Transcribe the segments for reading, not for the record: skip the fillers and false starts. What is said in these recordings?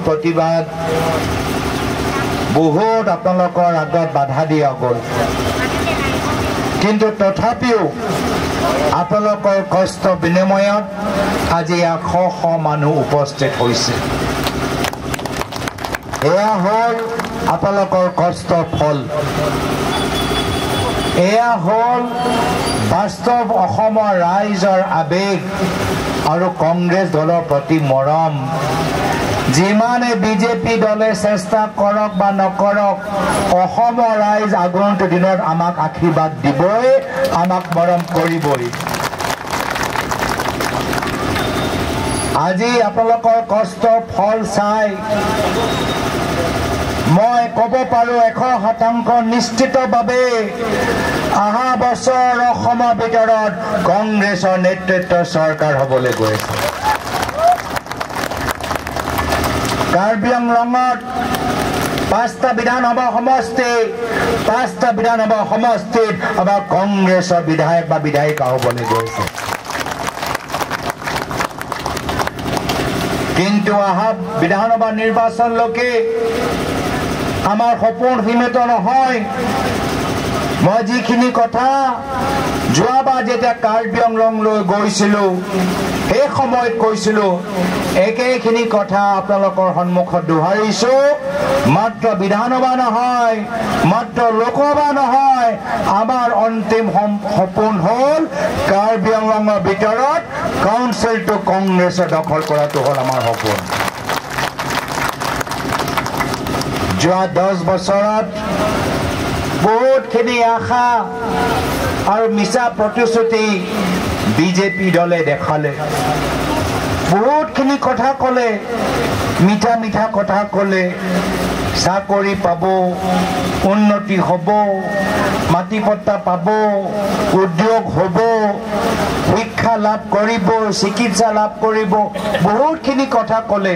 প্ৰতিবাদ বহুত আপোনালোকৰ আগত বাধা দিয়া গ'ল কিন্তু তথাপিও আপোনালোকৰ কষ্ট বিনিময়ত আজি 100 মানুহ উপস্থিত হৈছে এয়া হ'ল আপোনালোকৰ কষ্ট ফল এয়া হ'ল বাস্তৱ অসমৰ ৰাইজৰ আবেগ আৰু কংগ্ৰেছ দলৰ প্ৰতি মৰম যিমানে বিজেপি দলে চেষ্টা কৰক বা নকৰক অসমৰ ৰাইজ আগন্তুক দিনত আমাক আশীৰ্বাদ দিবই আমাক মৰম কৰিবই আজি আপোনালোকৰ কষ্ট ফল চাই মই ক'ব পাৰো 100% নিশ্চিতভাৱে অহা বছৰ অসমৰ ভিতৰত কংগ্ৰেছৰ নেতৃত্বৰ চৰকাৰ হ'বলৈ গৈ আছে কাৰ্বি আংলঙত 5টা বিধানসভা সমষ্টিত আমাৰ কংগ্ৰেছৰ বিধায়ক বা বিধায়িকা হ'বলৈ গৈছে কিন্তু অহা বিধানসভা নিৰ্বাচনলৈকে আমাৰ সপোন সীমিত নহয় মই যিখিনি কথা যোৱাবাৰ যেতিয়া কাৰ্বি আংলঙলৈ গৈছিলো এই সময়ত কৈছিলো একেখিনি কথা আপোনালোকৰ সন্মুখত দোহাৰিছো মাত্ৰ বিধানসভা নহয় মাত্ৰ লোকসভা নহয় আমাৰ অন্তিম সপোন হ'ল কাৰ্বি আংলঙৰ ভিতৰত কাউন্সিলটো কংগ্ৰেছৰ দখল কৰাটো হ'ল আমাৰ সপোন যোৱা 10 বছৰত বহুতখিনি আশা আৰু মিছা প্ৰতিশ্ৰুতি বিজেপি দলে দেখালে বহুতখিনি কথা ক'লে মিঠা কথা ক'লে চাকৰি পাব উন্নতি হ'ব মাটি পট্টা পাব উদ্যোগ হ'ব শিক্ষা লাভ কৰিব চিকিৎসা লাভ কৰিব বহুতখিনি কথা ক'লে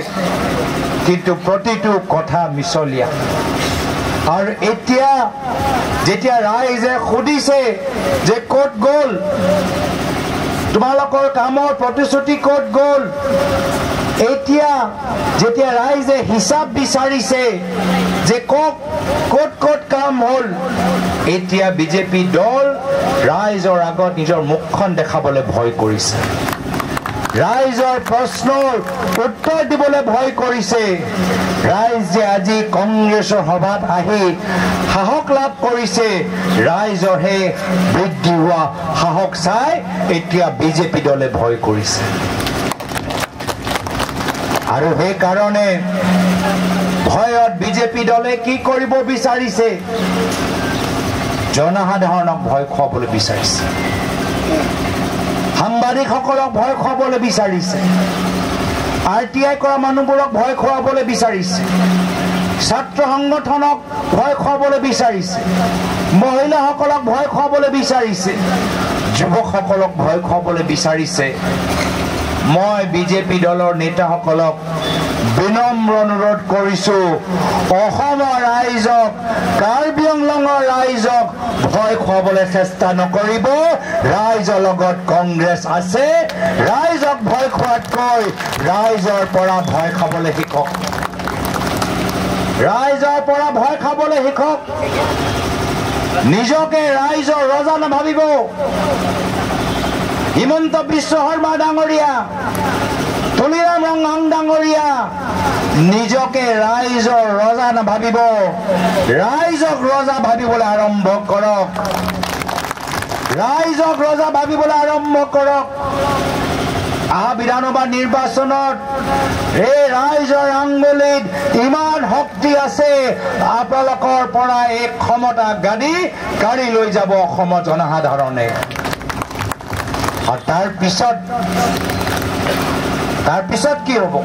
কিন্তু প্ৰতিটো কথা মিছলীয়া আৰু এতিয়া যেতিয়া ৰাইজে সুধিছে যে ক'ত গ'ল তোমালোকৰ কামৰ প্ৰতিশ্ৰুতি ক'ত গ'ল এতিয়া যেতিয়া ৰাইজে হিচাপ বিচাৰিছে যে ক'ত কাম হ'ল এতিয়া বিজেপি দল ৰাইজৰ আগত নিজৰ মুখখন দেখাবলৈ ভয় কৰিছে ৰাইজৰ প্ৰশ্নৰ উত্তৰ দিবলৈ ভয় কৰিছে ৰাইজে আজি কংগ্ৰেছৰ সভাত আহি সাহস লাভ কৰিছে ৰাইজৰ হে বৃদ্ধি হোৱা সাহস চাই এতিয়া বিজেপি দলে ভয় কৰিছে আৰু সেই কাৰণে ভয়ত বিজেপি দলে কি কৰিব বিচাৰিছে জনসাধাৰণক ভয় খুৱাবলৈ বিচাৰিছে সাংবাদিকসকলক ভয় খুৱাবলৈ বিচাৰিছে আৰটিআই কৰা মানুহবোৰক ভয় খুৱাবলৈ বিচাৰিছে ছাত্ৰ সংগঠনক ভয় খুৱাবলৈ বিচাৰিছে মহিলাসকলক ভয় খুৱাবলৈ বিচাৰিছে যুৱকসকলক ভয় খুৱাবলৈ বিচাৰিছে মই বিজেপি দলৰ নেতাসকলক বিনম্ৰ অনুৰোধ কৰিছো অসমৰ ৰাইজক কাৰ্বি আংলঙৰ ৰাইজক ভয় খুৱাবলৈ চেষ্টা নকৰিব ৰাইজৰ লগত কংগ্ৰেছ আছে ৰাইজক ভয় খোৱাতকৈ ৰাইজৰ পৰা ভয় খাবলৈ শিকক ৰাইজৰ পৰা ভয় খাবলৈ শিকক নিজকে ৰাইজৰ ৰজা নাভাবিব হিমন্ত বিশ্ব শৰ্মা ডাঙৰীয়া তুলিৰাম ৰঙাং ডাঙৰীয়া নিজকে ৰাইজৰ ৰজা নাভাবিব ৰাইজক ৰজা ভাবিবলৈ আৰম্ভ কৰক ৰাইজক ৰজা ভাবিবলৈ আৰম্ভ কৰক আহা বিধানসভা নিৰ্বাচনত এই ৰাইজৰ আঙুলিত ইমান শক্তি আছে আপোনালোকৰ পৰা এক ক্ষমতা গাড়ী কাঢ়ি লৈ যাব অসমৰ জনসাধাৰণে আৰু তাৰ পিছত কি হ'ব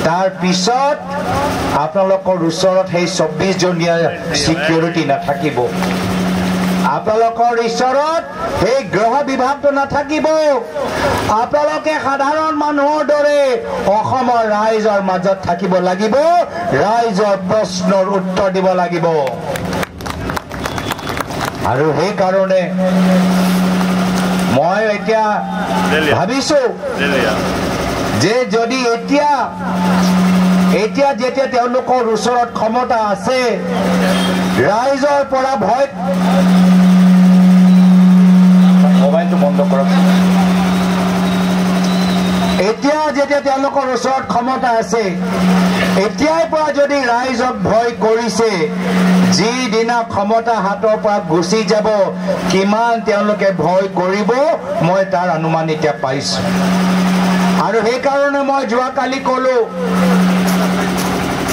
তাৰ পিছত আপোনালোকৰ ওচৰত সেই 24 জনীয়া সিকিউৰিটি নাথাকিব আপোনালোকৰ ওচৰত এই গৃহ বিভাগটো নাথাকিব আপোনালোকে সাধাৰণ মানুহৰ দৰে অসমৰ ৰাইজৰ মাজত থাকিব লাগিব ৰাইজৰ প্ৰশ্নৰ উত্তৰ দিব লাগিব আৰু সেই কাৰণে মই এতিয়া ভাবিছো যে যদি এতিয়া এতিয়া যেতিয়া তেওঁলোকৰ ওচৰত ক্ষমতা আছে ৰাইজৰ পৰা ভয় মোবাইলটো বন্ধ কৰক এতিয়া যেতিয়া তেওঁলোকৰ ওচৰত ক্ষমতা আছে এতিয়াই পৰা যদি ৰাইজক ভয় কৰিছে যিদিনা ক্ষমতা হাতৰ পৰা গুচি যাব কিমান তেওঁলোকে ভয় কৰিব মই তাৰ অনুমান এতিয়া পাইছো আৰু সেই কাৰণে মই যোৱাকালি ক'লো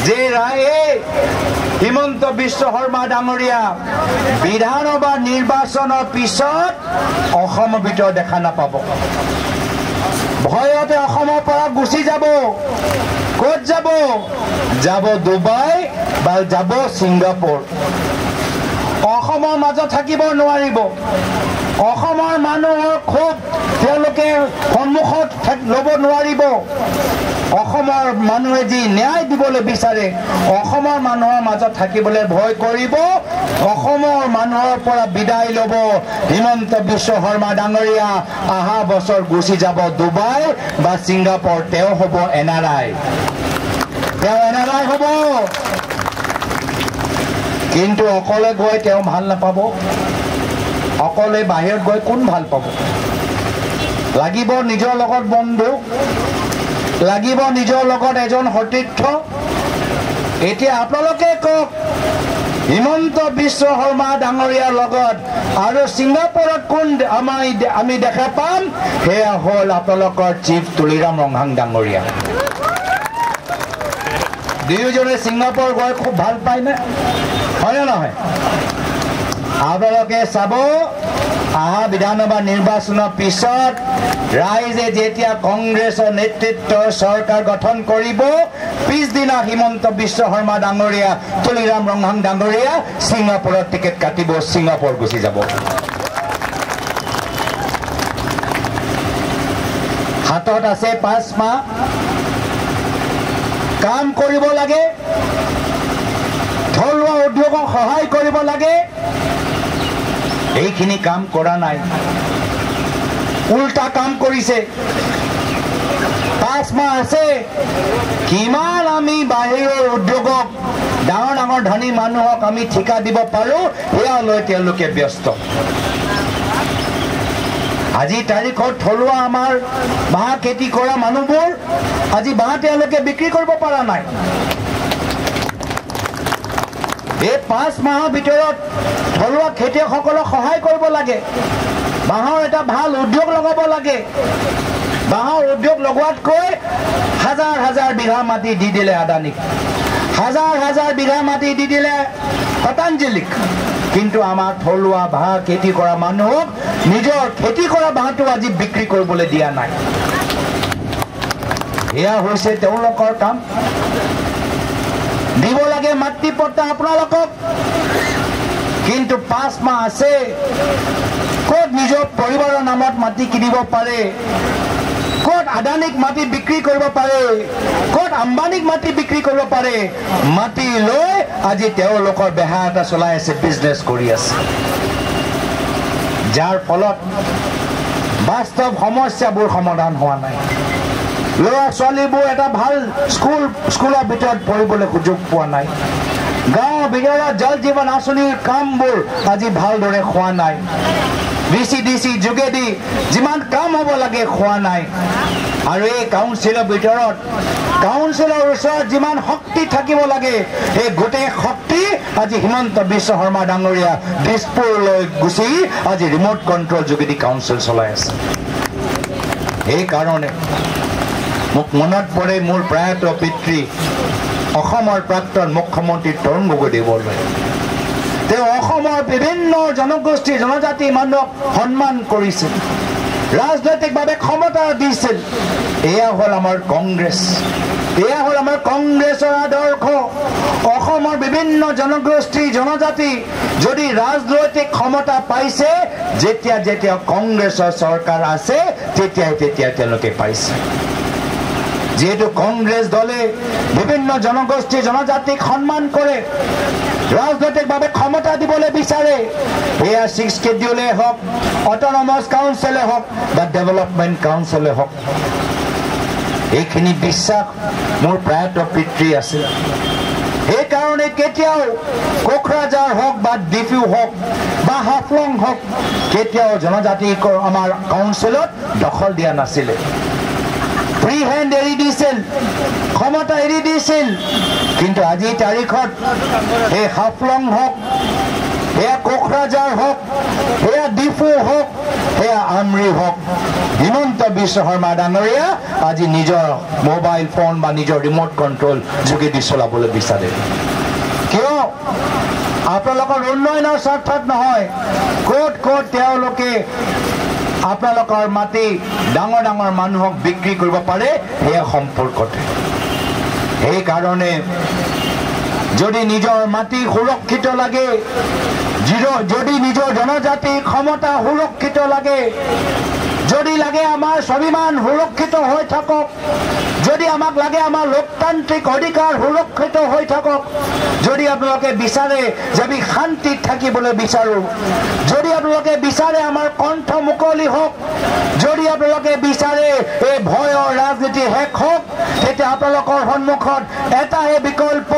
যে ৰায়ে হিমন্ত বিশ্ব শৰ্মা ডাঙৰীয়া বিধানসভা নিৰ্বাচনৰ পিছত অসমৰ ভিতৰত দেখা নাপাব ভয়তে অসমৰ পৰা গুচি যাব ক'ত যাব যাব ডুবাই বা যাব ছিংগাপুৰ অসমৰ মাজত থাকিব নোৱাৰিব অসমৰ মানুহৰ খুব তেওঁলোকে সন্মুখত ল'ব নোৱাৰিব অসমৰ মানুহে যি ন্যায় দিবলৈ বিচাৰে অসমৰ মানুহৰ মাজত থাকিবলৈ ভয় কৰিব অসমৰ মানুহৰ পৰা বিদায় ল'ব হিমন্ত বিশ্ব শৰ্মা ডাঙৰীয়া অহা বছৰ গুচি যাব ডুবাই বা ছিংগাপুৰ তেওঁ হ'ব NRI হ'ব কিন্তু অকলে গৈ তেওঁ ভাল নাপাব অকলে বাহিৰত গৈ কোন ভাল পাব লাগিব নিজৰ লগত বন্ধু লাগিব নিজৰ লগত এজন সতীৰ্থ এতিয়া আপোনালোকে কওক হিমন্ত বিশ্ব শৰ্মা ডাঙৰীয়াৰ লগত আৰু ছিংগাপুৰত কোন আমি দেখা পাম সেয়া হ'ল আপোনালোকৰ চিফ তুলিৰাম ৰংহাং ডাঙৰীয়া দুয়োজনে ছিংগাপুৰ গৈ খুব ভাল পায় নে হয় নে নহয় আপোনালোকে চাব অহা বিধানসভা নিৰ্বাচনৰ পিছত ৰাইজে যেতিয়া কংগ্ৰেছৰ নেতৃত্বৰ চৰকাৰ গঠন কৰিব পিছদিনা হিমন্ত বিশ্ব শৰ্মা ডাঙৰীয়া তুলিৰাম ৰংহাং ডাঙৰীয়া ছিংগাপুৰত টিকেট কাটিব ছিংগাপুৰ গুচি যাব হাতত আছে 5 মাহ কাম কৰিব লাগে থলুৱা উদ্যোগক সহায় কৰিব লাগে এইখিনি কাম কৰা নাই উল্টা কাম কৰিছে 5 মাহ আছে কিমান আমি বাহিৰৰ উদ্যোগক ডাঙৰ ডাঙৰ ধনী মানুহক আমি ঠিকা দিব পাৰো এয়া লৈ তেওঁলোকে ব্যস্ত আজি তাৰিখত থলুৱা আমাৰ বাঁহ খেতি কৰা মানুহবোৰ আজি বাঁহ তেওঁলোকে বিক্ৰী কৰিব পৰা নাই এই 5 মাহৰ ভিতৰত থলুৱা খেতিয়কসকলক সহায় কৰিব লাগে বাঁহৰ এটা ভাল উদ্যোগ লগাব লাগে বাঁহৰ উদ্যোগ লগোৱাতকৈ হাজাৰ হাজাৰ বিঘা মাটি দি দিলে আদানীক হাজাৰ হাজাৰ বিঘা মাটি দি দিলে পতঞ্জলিক কিন্তু আমাৰ থলুৱা বাঁহ খেতি কৰা মানুহক নিজৰ খেতি কৰা বাঁহটো আজি বিক্ৰী কৰিবলৈ দিয়া নাই এয়া হৈছে তেওঁলোকৰ কাম দিব লাগে মাটি পট্টা আপোনালোকক কিন্তু 5 মাহ আছে ক'ত নিজৰ পৰিবাৰৰ নামত মাটি কিনিব পাৰে ক'ত আদানীক মাটি বিক্ৰী কৰিব পাৰে ক'ত আম্বানীক মাটি বিক্ৰী কৰিব পাৰে মাটি লৈ আজি তেওঁলোকৰ বেহা এটা চলাই আছে বিজনেছ কৰি আছে যাৰ ফলত বাস্তৱ সমস্যাবোৰ সমাধান হোৱা নাই ল'ৰা ছোৱালীবোৰ এটা ভাল স্কুলৰ ভিতৰত পঢ়িবলৈ সুযোগ পোৱা নাই গাঁৱৰ ভিতৰত জল জীৱন আঁচনিৰ কামবোৰ আজি ভালদৰে হোৱা নাই VCDC যোগেদি যিমান কাম হ'ব লাগে হোৱা নাই আৰু এই কাউন্সিলৰ ভিতৰত কাউন্সিলৰ ওচৰত যিমান শক্তি থাকিব লাগে এই গোটেই শক্তি আজি হিমন্ত বিশ্ব শৰ্মা ডাঙৰীয়া দিছপুৰলৈ গুচি আজি ৰিমোট কণ্ট্ৰল যোগেদি কাউন্সিল চলাই আছে এই কাৰণে মোক মনত পৰে মোৰ প্ৰয়াত পিতৃ অসমৰ প্ৰাক্তন মুখ্যমন্ত্ৰী তৰুণ গগৈদেৱলৈ তেওঁ অসমৰ বিভিন্ন জনগোষ্ঠী জনজাতি মানুহক সন্মান কৰিছিল ৰাজনৈতিকভাৱে ক্ষমতা দিছিল এয়া হ'ল আমাৰ কংগ্ৰেছ এয়া হ'ল আমাৰ কংগ্ৰেছৰ আদৰ্শ অসমৰ বিভিন্ন জনগোষ্ঠী জনজাতি যদি ৰাজনৈতিক ক্ষমতা পাইছে যেতিয়া যেতিয়া কংগ্ৰেছৰ চৰকাৰ আছে তেতিয়া তেওঁলোকে পাইছে যেহেতু কংগ্ৰেছ দলে বিভিন্ন জনগোষ্ঠী জনজাতিক সন্মান কৰে ৰাজনৈতিকভাৱে ক্ষমতা দিবলৈ বিচাৰে এয়া 6 স্কেডিউলে হওক অট'নমাছ কাউন্সিলে হওক বা ডেভেলপমেণ্ট কাউন্সিলে হওক এইখিনি বিশ্বাস মোৰ প্ৰয়াত পিতৃ আছিল। সেইকাৰণে কেতিয়াও কোকৰাঝাৰ হওক বা ডিফু হওক বা হাফলং হওক কেতিয়াও জনজাতি আমাৰ কাউন্সিলত দখল দিয়া নাছিলে। ফ্ৰী হেণ্ড এৰি দিছিল, ক্ষমতা এৰি দিছিল। কিন্তু আজিৰ তাৰিখত এই হাফলং হওক, সেয়া কোকৰাঝাৰ হওক, সেয়া ডিফু হওক, সেয়া আমৰি হওক, হিমন্ত বিশ্ব শৰ্মা ডাঙৰীয়া আজি নিজৰ মোবাইল ফোন বা নিজৰ ৰিমট কণ্ট্ৰল যোগেদি চলাবলৈ বিচাৰে। কিয়? আপোনালোকৰ উন্নয়নৰ স্বাৰ্থত নহয়। ক'ত ক'ত তেওঁলোকে আপোনালোকৰ মাটি ডাঙৰ ডাঙৰ মানুহক বিক্ৰী কৰিব পাৰে সেয়া সম্পৰ্কতে। সেইকাৰণে যদি নিজৰ মাটি সুৰক্ষিত লাগে, যদি নিজৰ জনজাতিৰ ক্ষমতা সুৰক্ষিত লাগে, যদি লাগে আমাৰ স্বাভিমান সুৰক্ষিত হৈ থাকক, যদি আমাক লাগে আমাৰ লোকতান্ত্ৰিক অধিকাৰ সুৰক্ষিত হৈ থাকক, যদি আপোনালোকে বিচাৰে যে আমি শান্তিত থাকিবলৈ বিচাৰোঁ, যদি আপোনালোকে বিচাৰে আমাৰ কণ্ঠ মুকলি হওক, যদি আপোনালোকে বিচাৰে এই ভয়ৰ ৰাজনীতি শেষ হওক, তেতিয়া আপোনালোকৰ সন্মুখত এটাহে বিকল্প,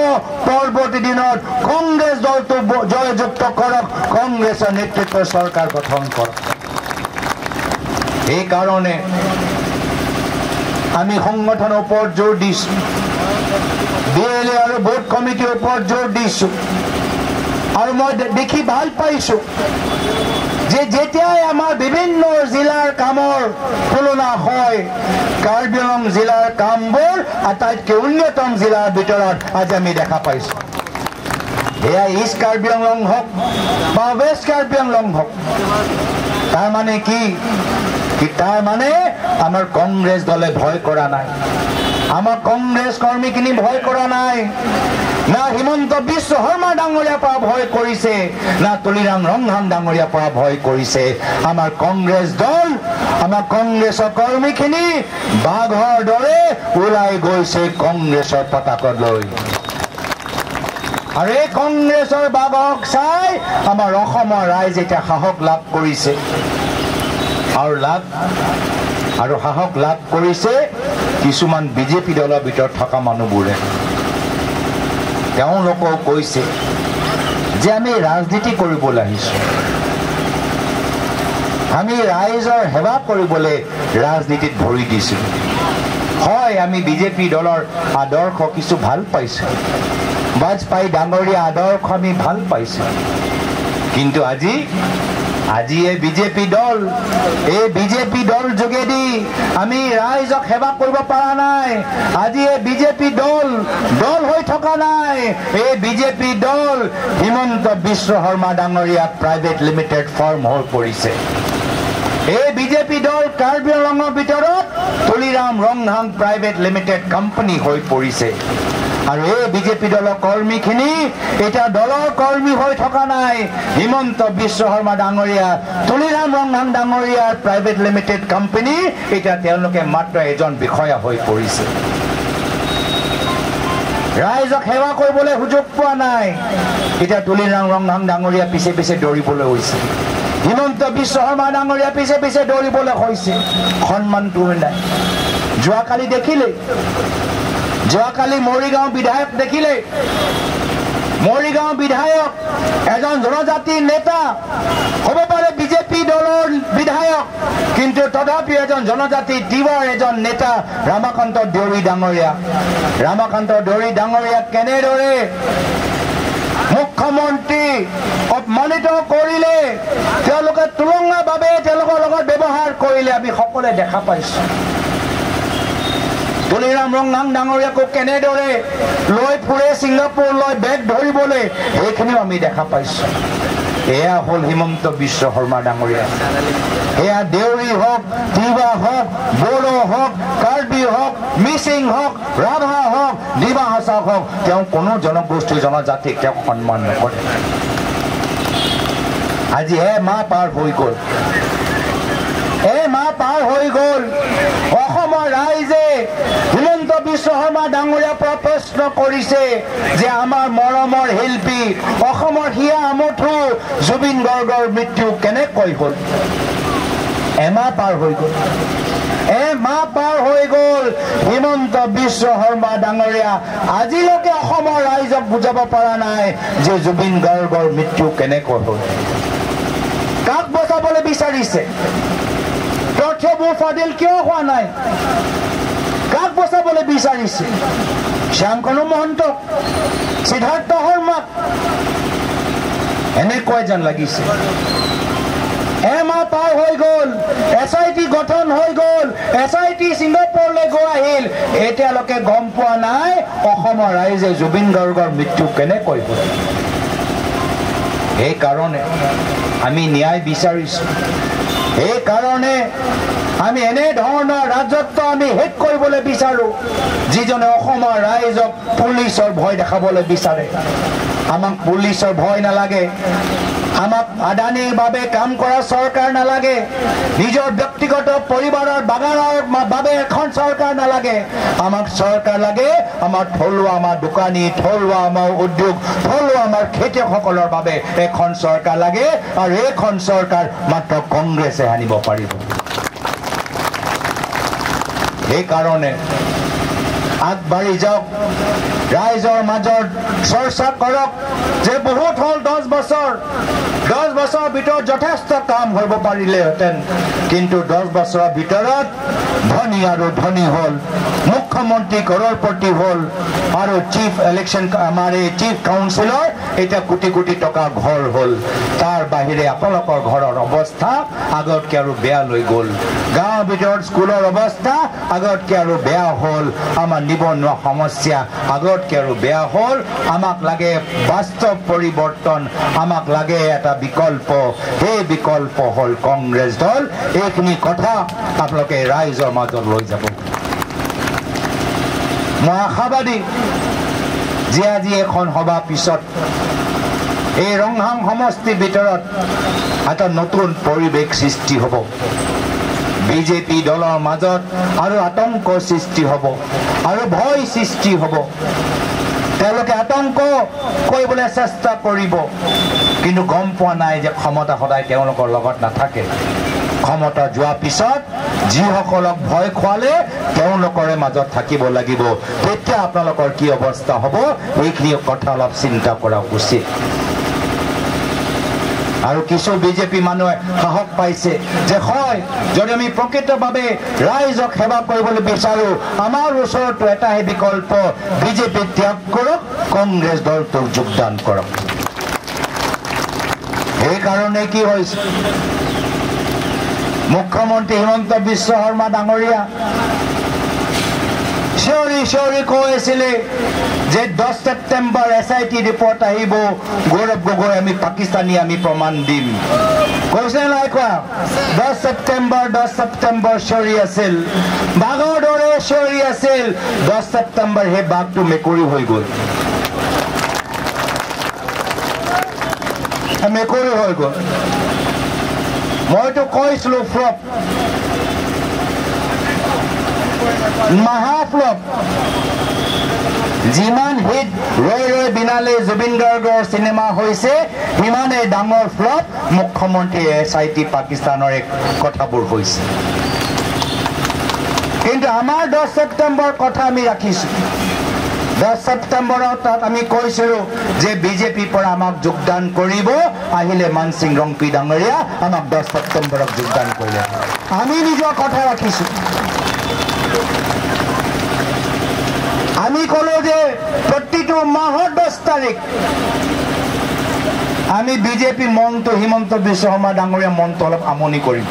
পৰৱৰ্তী দিনত কংগ্ৰেছ দলটো জয়যুক্ত কৰক, কংগ্ৰেছৰ নেতৃত্বৰ চৰকাৰ গঠন কৰক। সেইকাৰণে আমি সংগঠনৰ ওপৰত জোৰ দিছোঁ, DLA আৰু বোৰ্ড কমিটিৰ ওপৰত জোৰ দিছোঁ। আৰু মই দেখি ভাল পাইছোঁ যে যেতিয়াই আমাৰ বিভিন্ন জিলাৰ কামৰ তুলনা হয়, কাৰ্বি আংলং জিলাৰ কামবোৰ আটাইতকৈ উন্নতম জিলাৰ ভিতৰত আজি আমি দেখা পাইছোঁ। এয়া ইষ্ট কাৰ্বি আংলং হওক বা ৱেষ্ট কাৰ্বি আংলং হওক। তাৰ মানে কি? তাৰ মানে আমাৰ কংগ্ৰেছ দলে ভয় কৰা নাই, আমাৰ কংগ্ৰেছ কৰ্মীখিনি ভয় কৰা নাই। না হিমন্ত বিশ্ব শৰ্মা ডাঙৰীয়াৰ পৰা ভয় কৰিছে, না তুলিৰাম ৰংহাং ডাঙৰীয়াৰ পৰা ভয় কৰিছে। আমাৰ কংগ্ৰেছ দল, আমাৰ কংগ্ৰেছৰ কৰ্মীখিনি বাঘৰ দৰে ওলাই গৈছে কংগ্ৰেছৰ পতাকা লৈ। আৰু এই কংগ্ৰেছৰ বাঘক চাই আমাৰ অসমৰ ৰাইজে এতিয়া সাহস লাভ কৰিছে। আৰু সাহস লাভ কৰিছে কিছুমান বিজেপি দলৰ ভিতৰত থকা মানুহবোৰে। তেওঁলোকেও কৈছে যে আমি ৰাজনীতি কৰিবলৈ আহিছোঁ, আমি ৰাইজৰ সেৱা কৰিবলৈ ৰাজনীতিত ভৰি দিছোঁ। হয়, আমি বিজেপি দলৰ আদৰ্শ কিছু ভাল পাইছোঁ, বাজপেয়ী ডাঙৰীয়া আদৰ্শ আমি ভাল পাইছোঁ। কিন্তু আজি এই বিজেপি দল, এই বিজেপি দল যোগেদি আমি ৰাইজক সেৱা কৰিব পৰা নাই। আজি এই বিজেপি দল হৈ থকা নাই। এই বিজেপি দল হিমন্ত বিশ্ব শৰ্মা ডাঙৰীয়া প্ৰাইভেট লিমিটেড ফাৰ্ম হৈ পৰিছে। এই বিজেপি দল কাৰ্বি আংলঙৰ ভিতৰত Tuliram Ronghang private limited company হৈ পৰিছে। আৰু এই বিজেপি দলৰ কৰ্মীখিনি এতিয়া দলৰ কৰ্মী হৈ থকা নাই। হিমন্ত বিশ্ব শৰ্মা ডাঙৰীয়া, তুলিৰাম ৰংহাং ডাঙৰীয়াৰ প্ৰাইভেট লিমিটেড কোম্পানী এতিয়া তেওঁলোকে মাত্ৰ এজন বিষয়া হৈ পৰিছে। ৰাইজক সেৱা কৰিবলৈ সুযোগ পোৱা নাই। এতিয়া তুলিৰাম ৰংহাং ডাঙৰীয়া পিছে পিছে দৌৰিবলৈ হৈছে, হিমন্ত বিশ্ব শৰ্মা ডাঙৰীয়া পিছে পিছে দৌৰিবলৈ হৈছে। সন্মানটো নাই। যোৱাকালি মৰিগাঁও বিধায়ক দেখিলে, মৰিগাঁও বিধায়ক এজন জনজাতিৰ নেতা, হ'ব পাৰে বিজেপি দলৰ বিধায়ক, কিন্তু তথাপিও এজন জনজাতি তিৱাৰ এজন নেতা ৰামাকান্ত দেউৰী ডাঙৰীয়া। ৰামাকান্ত দেউৰী ডাঙৰীয়াক কেনেদৰে মুখ্যমন্ত্ৰী অপমানিত কৰিলে, তেওঁলোকে তুলনাভাৱে তেওঁলোকৰ লগত ব্যৱহাৰ কৰিলে আমি সকলোৱে দেখা পাইছোঁ। তুলিৰাম ৰংহাং ডাঙৰীয়াকো কেনেদৰে লৈ ফুৰে ছিংগাপুৰলৈ বেগ ধৰিবলৈ, সেইখিনিও আমি দেখা পাইছোঁ। এয়া হ'ল হিমন্ত বিশ্ব শৰ্মা ডাঙৰীয়া। এয়া দেউৰী হওক, তিৱা হওক, বড়ো হওক, কাৰ্বি হওক, মিচিং হওক, ৰাভা হওক, ডিমা হাছাও হওক, তেওঁ কোনো জনগোষ্ঠী জনজাতিক তেওঁক সন্মান নকৰে। আজি এমাহ পাৰ হৈ গ'ল, অসমৰ ৰাইজে হিমন্ত বিশ্ব শৰ্মা ডাঙৰীয়াৰ পৰা প্ৰশ্ন কৰিছে যে আমাৰ মৰমৰ শিল্পী, অসমৰ হিয়া আমঠু জুবিন গাৰ্গৰ মৃত্যু কেনেকৈ হ'ল। এমাহ পাৰ হৈ গ'ল। মাহ পাৰ হৈ গ'ল হিমন্ত বিশ্ব শৰ্মা ডাঙৰীয়া আজিলৈকে অসমৰ ৰাইজক বুজাব পৰা নাই যে জুবিন গাৰ্গৰ মৃত্যু কেনেকৈ হ'ল। কাক বচাবলৈ বিচাৰিছে? তথ্যবোৰ ফাদিল কিয় হোৱা নাই? কাক বচাবলৈ বিচাৰিছে? শ্যামকানু মহন্তক, সিদ্ধাৰ্থ শৰ্মাক? এনেকৈ যেন লাগিছে। এমাহ পাৰ হৈ গ'ল, SIT গঠন হৈ গ'ল, SIT ছিংগাপুৰলৈ গৈ আহিল, এতিয়ালৈকে গম পোৱা নাই অসমৰ ৰাইজে জুবিন গাৰ্গৰ মৃত্যু কেনেকৈ হ'ল। সেইকাৰণে আমি ন্যায় বিচাৰিছোঁ। সেইকাৰণে আমি এনে ধৰণৰ ৰাজত্ব আমি শেষ কৰিবলৈ বিচাৰোঁ যিজনে অসমৰ ৰাইজক পুলিচৰ ভয় দেখাবলৈ বিচাৰে। আমাক পুলিচৰ ভয় নালাগে, আমাক আদানীৰ বাবে কাম কৰা চৰকাৰ নালাগে, নিজৰ ব্যক্তিগত পৰিবাৰৰ বাগানৰ বাবে এখন চৰকাৰ নালাগে। আমাক চৰকাৰ লাগে আমাৰ থলুৱা, আমাৰ দোকানী, থলুৱা আমাৰ উদ্যোগ, থলুৱা আমাৰ খেতিয়কসকলৰ বাবে এখন চৰকাৰ লাগে। আৰু এইখন চৰকাৰ মাত্ৰ কংগ্ৰেছে আনিব পাৰিব। সেইকাৰণে আগবাঢ়ি যাওক, ৰাইজৰ মাজত চৰ্চা কৰক যে বহুত হ'ল 10 বছৰ, 10 বছৰৰ ভিতৰত যথেষ্ট কাম কৰিব পাৰিলেহেঁতেন, কিন্তু 10 বছৰৰ ভিতৰত ধনী আৰু ধনী হ'ল, মুখ্যমন্ত্ৰী কৰৰপতি হ'ল, আৰু চিফ ইলেকশ্যন আমাৰ এই চিফ কাউন্সিলৰ এতিয়া কোটি কোটি টকা ঘৰ হ'ল। তাৰ বাহিৰে আপোনালোকৰ ঘৰৰ অৱস্থা আগতকৈ আৰু বেয়া লৈ গ'ল। গাঁৱৰ ভিতৰত স্কুলৰ অৱস্থা আগতকৈ আৰু বেয়া হ'ল। আমাৰ নিবনুৱা সমস্যা আগতকৈ আৰু বেয়া হ'ল। আমাক লাগে বাস্তৱ পৰিৱৰ্তন, আমাক লাগে এটা বিকল্প। সেই বিকল্প হ'ল কংগ্ৰেছ দল। এইখিনি কথা আপোনালোকে ৰাইজৰ মাজত লৈ যাব। মই আশাবাদী যে আজি এখন সভা পিছত এই ৰংহাং সমষ্টিৰ ভিতৰত এটা নতুন পৰিৱেশ সৃষ্টি হ'ব। বিজেপি দলৰ মাজত আৰু আতংক সৃষ্টি হ'ব আৰু ভয় সৃষ্টি হ'ব। তেওঁলোকে আতংক কৰিবলৈ চেষ্টা কৰিব, কিন্তু গম পোৱা নাই যে ক্ষমতা সদায় তেওঁলোকৰ লগত নাথাকে। ক্ষমতা যোৱাৰ পিছত যিসকলক ভয় খুৱালে তেওঁলোকৰে মাজত থাকিব লাগিব। তেতিয়া আপোনালোকৰ কি অৱস্থা হ'ব এইখিনি কথা অলপ চিন্তা কৰা উচিত। আৰু কিছু বিজেপি মানুহে সাহস পাইছে যে হয়, যদি আমি প্ৰকৃতভাৱে ৰাইজক সেৱা কৰিবলৈ বিচাৰো, আমাৰ ওচৰতো এটাহে বিকল্প, বিজেপি ত্যাগ কৰক, কংগ্ৰেছ দলটোক যোগদান কৰক। সেইকাৰণে কি হৈছে, মুখ্যমন্ত্ৰী হিমন্ত বিশ্ব শৰ্মা ডাঙৰীয়া চিঞৰি চিঞৰি কৈ আছিলে যে 10 ছেপ্টেম্বৰ SIT ৰিপৰ্ট আহিব, গৌৰৱ গগৈ আমি পাকিস্তানী আমি প্ৰমাণ দিম। কৈছে নাই কোৱা? 10 ছেপ্টেম্বৰ চিঞৰি আছিল, বাঘৰ দৰে চিঞৰি আছিল। 10 ছেপ্টেম্বৰ সেই বাঘটো মেকুৰী হৈ গ'ল, মেকুৰী হৈ গ'ল। মইতো কৈছিলো ফ্লপ, মহাফ্লপ। যিমান হিট ৰৈ ৰৈ বিনালে জুবিন গাৰ্গৰ চিনেমা হৈছে, সিমানেই ডাঙৰ ফ্লপ মুখ্যমন্ত্ৰী SIT পাকিস্তানৰ কথাবোৰ হৈছে। কিন্তু আমাৰ 10 ছেপ্টেম্বৰ কথা আমি ৰাখিছো। 10 ছেপ্টেম্বৰত তাত আমি কৈছিলো যে বিজেপিৰ পৰা আমাক যোগদান কৰিব, আহিলে মানসিং ৰংপি ডাঙৰীয়া আমাক 10 ছেপ্টেম্বৰত যোগদান কৰিলে। আমি নিজৰ কথা ৰাখিছো। আমি কলো যে প্ৰতিটো মাহৰ 10 তাৰিখ আমি বিজেপি মনটো হিমন্ত বিশ্ব শৰ্মা ডাঙৰীয়া মনটো অলপ আমনি কৰিম।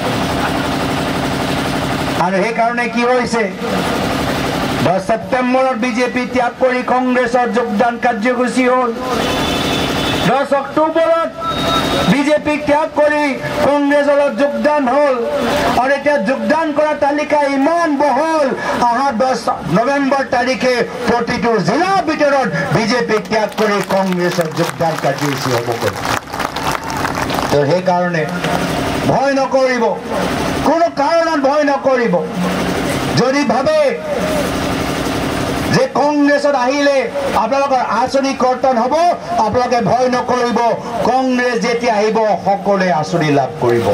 আৰু সেইকাৰণে কি হৈছে, 10 ছেপ্টেম্বৰত বিজেপি ত্যাগ কৰি কংগ্ৰেছৰ যোগদান কাৰ্যসূচী হ'ল। 10 অক্টোবৰত বিজেপি ত্যাগ কৰি কংগ্ৰেছৰ যোগদান হ'ল। আৰু এতিয়া যোগদান কৰা তালিকা ইমান বহল, অহা 10 নৱেম্বৰ তাৰিখে প্ৰতিটো জিলাৰ ভিতৰত বিজেপি ত্যাগ কৰি কংগ্ৰেছৰ যোগদান কাৰ্যসূচী হ'বগৈ। তো সেইকাৰণে ভয় নকৰিব, কোনো কাৰণত ভয় নকৰিব। যদি ভাবে যে কংগ্ৰেছত আহিলে আপোনালোকৰ আঁচনি কৰ্তন হ'ব, আপোনালোকে ভয় নকৰিব। কংগ্ৰেছ যেতিয়া আহিব সকলোৱে আঁচনি লাভ কৰিব।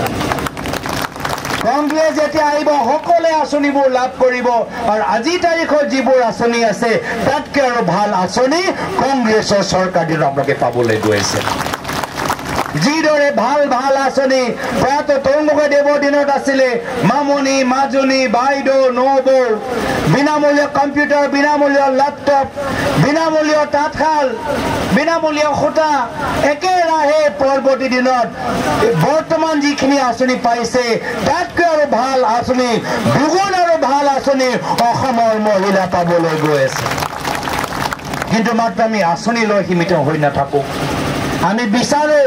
কংগ্ৰেছ যেতিয়া আহিব সকলোৱে আঁচনিবোৰ লাভ কৰিব আৰু আজি তাৰিখত যিবোৰ আঁচনি আছে তাতকৈ আৰু ভাল আঁচনি কংগ্ৰেছৰ চৰকাৰ দিনত আপোনালোকে পাবলৈ গৈ আছে যিদৰে ভাল ভাল আঁচনি প্ৰাত তৰুণগদেৱৰ দিনত আছিলে মামনি মাজনী বাইদেউ নবৌ বিনামূলীয় কম্পিউটাৰ বিনামূলীয় লেপটপ বিনামূলীয় তাঁতশাল বিনামূলীয় সূতা একেৰাহে পৰৱৰ্তী দিনত বৰ্তমান যিখিনি আঁচনি পাইছে তাতকৈ আৰু ভাল আঁচনি দুগুণ আৰু ভাল আঁচনি অসমৰ মহিলা পাবলৈ গৈ আছে কিন্তু মাত্ৰ আমি আঁচনি লৈ সীমিত হৈ নাথাকো আমি বিচাৰো